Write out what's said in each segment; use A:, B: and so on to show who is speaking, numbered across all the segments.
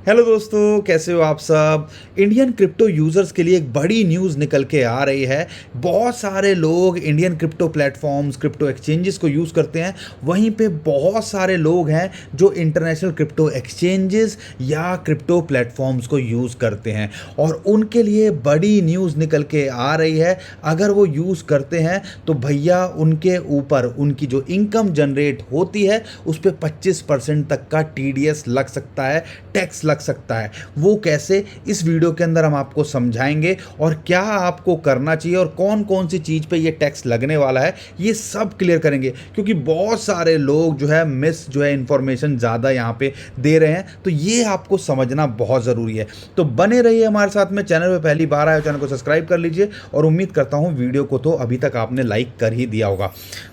A: Hello दोस्तों, कैसे हो आप सब। इंडियन क्रिप्टो यूज़र्स के लिए एक बड़ी न्यूज़ निकल के आ रही है। बहुत सारे लोग Indian crypto platforms, crypto exchanges को यूज़ करते हैं। वहीं पे बहुत सारे लोग हैं जो इंटरनेशनल क्रिप्टो एक्सचेंजेस या क्रिप्टो प्लेटफॉर्म्स को यूज़ करते हैं और उनके लिए बड़ी न्यूज़ निकल के आ रही है। अगर वो यूज़ करते हैं तो भैया उनके ऊपर उनकी जो इनकम जनरेट होती है उस पर 25% तक का TDS लग सकता है, टैक्स लग सकता है। वो कैसे, इस वीडियो के अंदर हम आपको समझाएंगे और क्या आपको करना चाहिए और कौन कौन सी चीज़ पे ये टैक्स लगने वाला है, ये सब क्लियर करेंगे। क्योंकि बहुत सारे लोग जो है इंफॉर्मेशन ज़्यादा यहाँ पे दे रहे हैं, तो ये आपको समझना बहुत ज़रूरी है। तो बने रहिए हमारे साथ में। चैनल पे पहली बार आए, चैनल को सब्सक्राइब कर लीजिए और उम्मीद करता हूँ वीडियो को तो अभी तक आपने लाइक कर ही दिया होगा।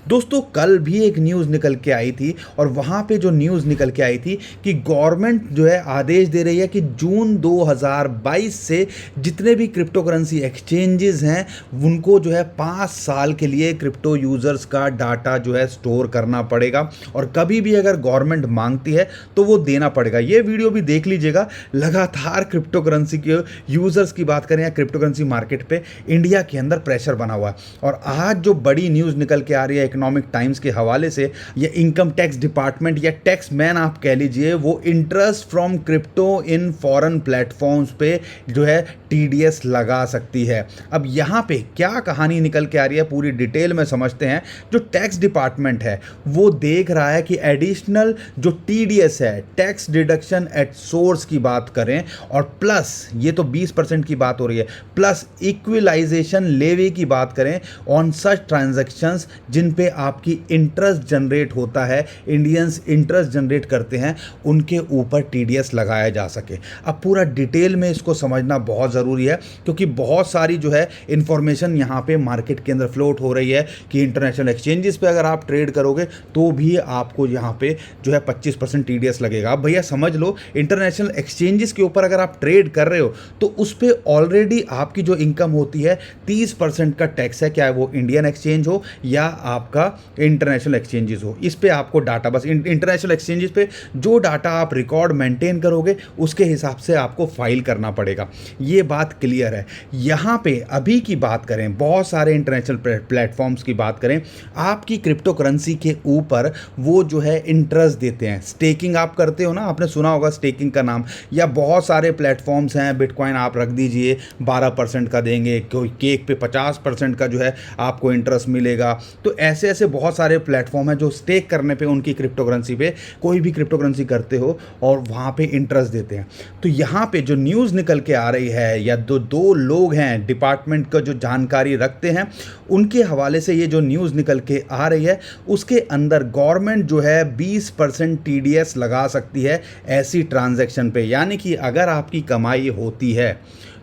A: दोस्तों, कल भी एक न्यूज़ निकल के आई थी और वहाँ पे जो न्यूज़ निकल के आई थी कि गवर्नमेंट जो है आदेश दे रही है कि जून 2022 से जितने भी क्रिप्टो करेंसी एक्सचेंजेस हैं उनको जो है 5 साल के लिए क्रिप्टो यूजर्स का डाटा जो है स्टोर करना पड़ेगा और कभी भी अगर गवर्नमेंट मांगती है तो वो देना पड़ेगा। ये वीडियो भी देख लीजिएगा। लगातार क्रिप्टो करेंसी के यूजर्स की बात करें या क्रिप्टो करेंसी मार्केट पे इंडिया के अंदर प्रेशर बना हुआ है। और आज जो बड़ी न्यूज़ निकल के आ रही है इकोनॉमिक टाइम्स के हवाले से, या इनकम टैक्स डिपार्टमेंट या टैक्स मैन आप कह लीजिए, वो interest from crypto in foreign platforms पे जो है TDS लगा सकती है। अब यहाँ पे क्या कहानी निकल के आ रही है पूरी डिटेल में समझते हैं। जो टैक्स डिपार्टमेंट है वो देख रहा है कि एडिशनल जो TDS है, टैक्स डिडक्शन एट सोर्स की बात करें, और प्लस ये तो 20% की बात हो रही है, प्लस इक्विलाइजेशन लेवी की बात करें ऑन सच ट्रांजैक्शंस जिन पे आपकी इंटरेस्ट जनरेट होता है, इंडियंस इंटरेस्ट जनरेट करते हैं, उनके ऊपर TDS लगाया जा सके। अब पूरा डिटेल में इसको समझना बहुत ज़रूरी है क्योंकि बहुत सारी जो है इंफॉर्मेशन यहाँ पे मार्केट के अंदर फ्लोट हो रही है कि इंटरनेशनल एक्सचेंजेस पे अगर आप ट्रेड करोगे तो भी आपको यहाँ पे जो है 25% TDS लगेगा। अब भैया समझ लो, इंटरनेशनल एक्सचेंजेस के ऊपर अगर आप ट्रेड कर रहे हो तो उस पर ऑलरेडी आपकी जो इनकम होती है 30% का टैक्स है, चाहे वो इंडियन एक्सचेंज हो या आपका इंटरनेशनल एक्सचेंजेस हो। इस पे आपको डाटा, बस इंटरनेशनल एक्सचेंजेस पे जो डाटा आप रिकॉर्ड मेंटेन करोगे उसके हिसाब से आपको फाइल करना पड़ेगा। ये बात क्लियर है। यहाँ पे अभी की बात करें, बहुत सारे इंटरनेशनल प्लेटफॉर्म्स की बात करें, आपकी क्रिप्टो करेंसी के ऊपर वो जो है इंटरेस्ट देते हैं। स्टेकिंग आप करते हो ना, आपने सुना होगा स्टेकिंग का नाम, या बहुत सारे प्लेटफॉर्म्स हैं। बिटकॉइन आप रख दीजिए, 12% का देंगे, कोई केक पे 50% का जो है आपको इंटरेस्ट मिलेगा। तो ऐसे ऐसे बहुत सारे प्लेटफॉर्म हैं जो स्टेक करने पे उनकी क्रिप्टो करेंसी पे, कोई भी क्रिप्टो करेंसी करते हो और वहाँ पे इंटरेस्ट देते हैं। तो यहाँ पे जो न्यूज़ निकल के आ रही है, या दो लोग हैं डिपार्टमेंट का जो जानकारी रखते हैं, उनके हवाले से ये जो न्यूज़ निकल के आ रही है, उसके अंदर गवर्नमेंट जो है 20% TDS लगा सकती है ऐसी ट्रांजैक्शन पे। यानी कि अगर आपकी कमाई होती है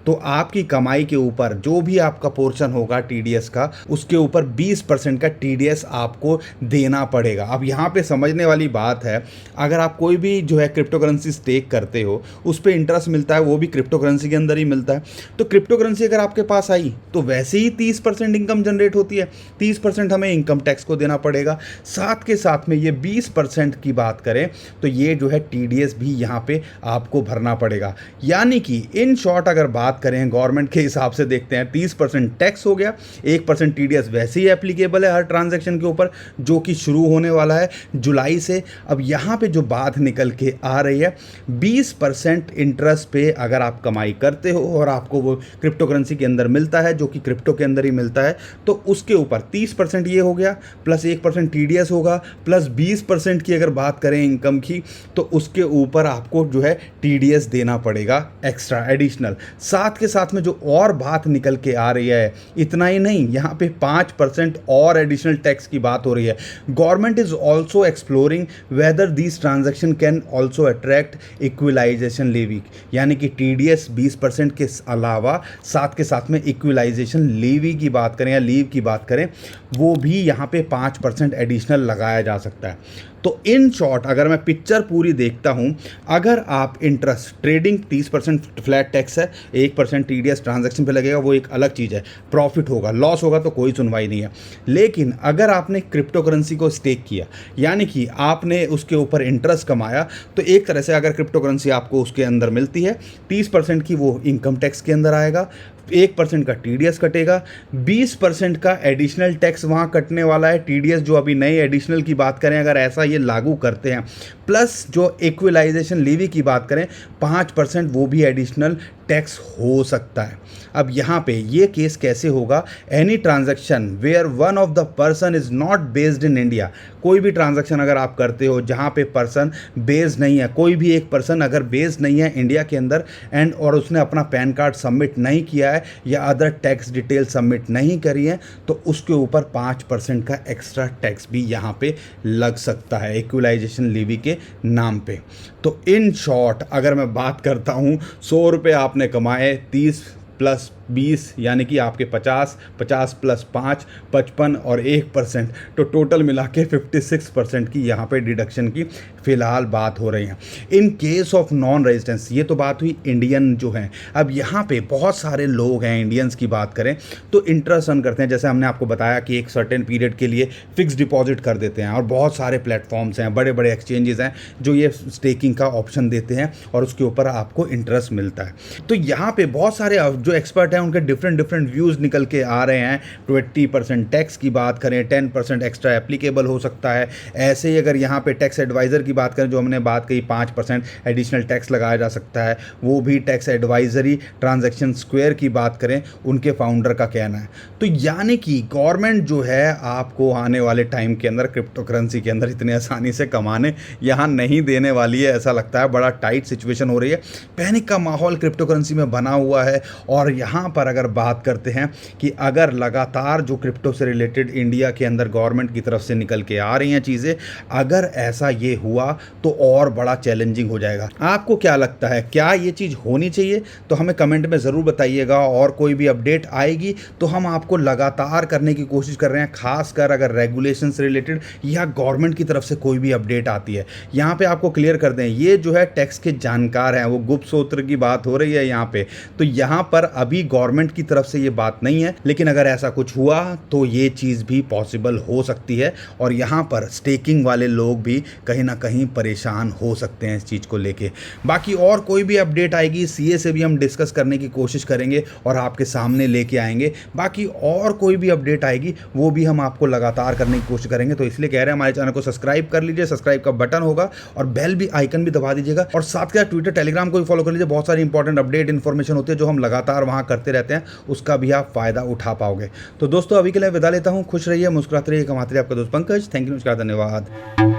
A: तो आपकी कमाई के ऊपर जो भी आपका पोर्शन होगा TDS का, उसके ऊपर 20% का TDS आपको देना पड़ेगा। अब यहाँ पे समझने वाली बात है, अगर आप कोई भी जो है क्रिप्टो करेंसी स्टेक करते हो, उस पर इंटरेस्ट मिलता है, वो भी क्रिप्टो करेंसी के अंदर ही मिलता है। तो क्रिप्टो करेंसी अगर आपके पास आई तो वैसे ही 30% इनकम जनरेट होती है, 30% हमें इनकम टैक्स को देना पड़ेगा। साथ के साथ में ये 20% की बात करें तो ये जो है TDS भी यहाँ पे आपको भरना पड़ेगा। यानी कि इन शॉर्ट अगर बात करें गवर्नमेंट के हिसाब से देखते हैं, 30% टैक्स हो गया, 1% TDS वैसे ही एप्लीकेबल है हर ट्रांजैक्शन के ऊपर, जो कि शुरू होने वाला है जुलाई से। अब यहाँ पे जो बात निकल के आ रही है, 20% इंटरेस्ट पे अगर आप कमाई करते हो और आपको वो क्रिप्टो करेंसी के अंदर मिलता है, जो कि क्रिप्टो के अंदर ही मिलता है, तो उसके ऊपर 30% ये हो गया, प्लस 1% TDS होगा, प्लस 20% की अगर बात करें इनकम की, तो उसके ऊपर आपको जो है TDS देना पड़ेगा एक्स्ट्रा, एडिशनल। साथ के साथ में जो और बात निकल के आ रही है, इतना ही नहीं, यहाँ पे 5% और एडिशनल टैक्स की बात हो रही है। Government is also exploring whether this transaction can also attract equalisation levy. यानी कि TDS 20% के अलावा साथ के साथ में इक्विलाइजेशन लेवी की बात करें या लीव की बात करें, वो भी यहाँ पे 5% एडिशनल लगाया जा सकता है। तो इन शॉर्ट अगर मैं पिक्चर पूरी देखता हूँ, अगर आप इंटरेस्ट ट्रेडिंग 30% फ्लैट टैक्स है, 1% TDS ट्रांजैक्शन पे लगेगा, वो एक अलग चीज़ है, प्रॉफिट होगा, लॉस होगा तो कोई सुनवाई नहीं है। लेकिन अगर आपने क्रिप्टो करेंसी को स्टेक किया, यानी कि आपने उसके ऊपर इंटरेस्ट कमाया, तो एक तरह से अगर क्रिप्टो करेंसी आपको उसके अंदर मिलती है, 30% की वो इनकम टैक्स के अंदर आएगा, 1% का TDS कटेगा, 20% का एडिशनल टैक्स वहाँ कटने वाला है। TDS जो अभी नए एडिशनल की बात करें, अगर ऐसा ये लागू करते हैं, प्लस जो इक्विलाइजेशन लीवी की बात करें 5% वो भी एडिशनल टैक्स हो सकता है। अब यहाँ पे ये केस कैसे होगा, any transaction where one of the person is not based in India, कोई भी ट्रांजैक्शन अगर आप करते हो जहाँ पे पर्सन बेस्ड नहीं है, कोई भी एक पर्सन अगर बेस्ड नहीं है इंडिया के अंदर एंड और उसने अपना पैन कार्ड सबमिट नहीं किया है या अदर टैक्स डिटेल सबमिट नहीं करी है, तो उसके ऊपर 5% का एक्स्ट्रा टैक्स भी यहाँ पे लग सकता है इक्वलाइजेशन लीवी के नाम पे। तो इन शॉर्ट अगर मैं बात करता हूँ, 100 रुपये आपने कमाए, 30 + 20 यानी कि आपके 50, 50 + 5 55 और 1%, तो टोटल मिला के 56% की यहाँ पे डिडक्शन की फ़िलहाल बात हो रही है in case of non residence. ये तो बात हुई इंडियन जो हैं। अब यहाँ पे बहुत सारे लोग हैं, इंडियंस की बात करें तो इंटरेस्ट अर्न करते हैं, जैसे हमने आपको बताया कि एक सर्टेन पीरियड के लिए फिक्स डिपॉजिट कर देते हैं, और बहुत सारे प्लेटफॉर्म्स हैं, बड़े बड़े एक्सचेंजेस हैं जो ये स्टेकिंग का ऑप्शन देते हैं और उसके ऊपर आपको इंटरेस्ट मिलता है। तो यहाँ पे बहुत सारे जो एक्सपर्ट हैं उनके डिफरेंट व्यूज़ निकल के आ रहे हैं। 20% टैक्स की बात करें, 10% एक्स्ट्रा एप्लीकेबल हो सकता है। ऐसे ही अगर यहाँ पे टैक्स एडवाइज़र की बात करें, जो हमने बात कही 5% एडिशनल टैक्स लगाया जा सकता है, वो भी टैक्स एडवाइजरी ट्रांजैक्शन स्क्वायर की बात करें, उनके फाउंडर का कहना है। तो यानी कि गवर्नमेंट जो है आपको आने वाले टाइम के अंदर क्रिप्टो करेंसी के अंदर इतनी आसानी से कमाने यहाँ नहीं देने वाली है, ऐसा लगता है। बड़ा टाइट सिचुएशन हो रही है, पैनिक का माहौल क्रिप्टो करेंसी में बना हुआ है। और यहाँ पर अगर बात करते हैं कि अगर लगातार जो क्रिप्टो से रिलेटेड इंडिया के अंदर गवर्नमेंट की तरफ से निकल के आ रही हैं चीज़ें, अगर ऐसा ये हुआ तो और बड़ा चैलेंजिंग हो जाएगा। आपको क्या लगता है, क्या ये चीज़ होनी चाहिए? तो हमें कमेंट में ज़रूर बताइएगा, और कोई भी अपडेट आएगी तो हम आपको लगातार करने की कोशिश कर रहे हैं, खासकर अगर रेगुलेशन से रिलेटेड या गवर्नमेंट की तरफ से कोई भी अपडेट आती है। यहाँ पे आपको क्लियर कर दें, ये जो है टैक्स के जानकार हैं, वो गुप्त सूत्र की बात हो रही है यहाँ पे, तो यहाँ पर अभी गवर्नमेंट की तरफ से ये बात नहीं है, लेकिन अगर ऐसा कुछ हुआ तो ये चीज़ भी पॉसिबल हो सकती है, और यहाँ पर स्टेकिंग वाले लोग भी कहीं ना कहीं परेशान हो सकते हैं इस चीज़ को लेके। बाकी और कोई भी अपडेट आएगी, सीए से भी हम डिस्कस करने की कोशिश करेंगे और आपके सामने लेके आएंगे। बाकी और कोई भी अपडेट आएगी वो भी हम आपको लगातार करने की कोशिश करेंगे। तो इसलिए कह रहे हैं हमारे चैनल को सब्सक्राइब कर लीजिए, सब्सक्राइब का बटन होगा और बेल भी आइकन भी दबा दीजिएगा, और साथ के साथ ट्विटर टेलीग्राम को भी फॉलो कर लीजिए। बहुत सारी इंपॉर्टेंट अपडेट इन्फॉर्मेशन होती है जो हम लगातार वहाँ करते रहते हैं, उसका भी आप फ़ायदा उठा पाओगे। तो दोस्तों अभी के लिए विदा लेता हूँ, खुश रहिए, मुस्कुराते रहिए, कमाते रहिए। आपका दोस्त पंकज, थैंक यू, नमस्कार, धन्यवाद।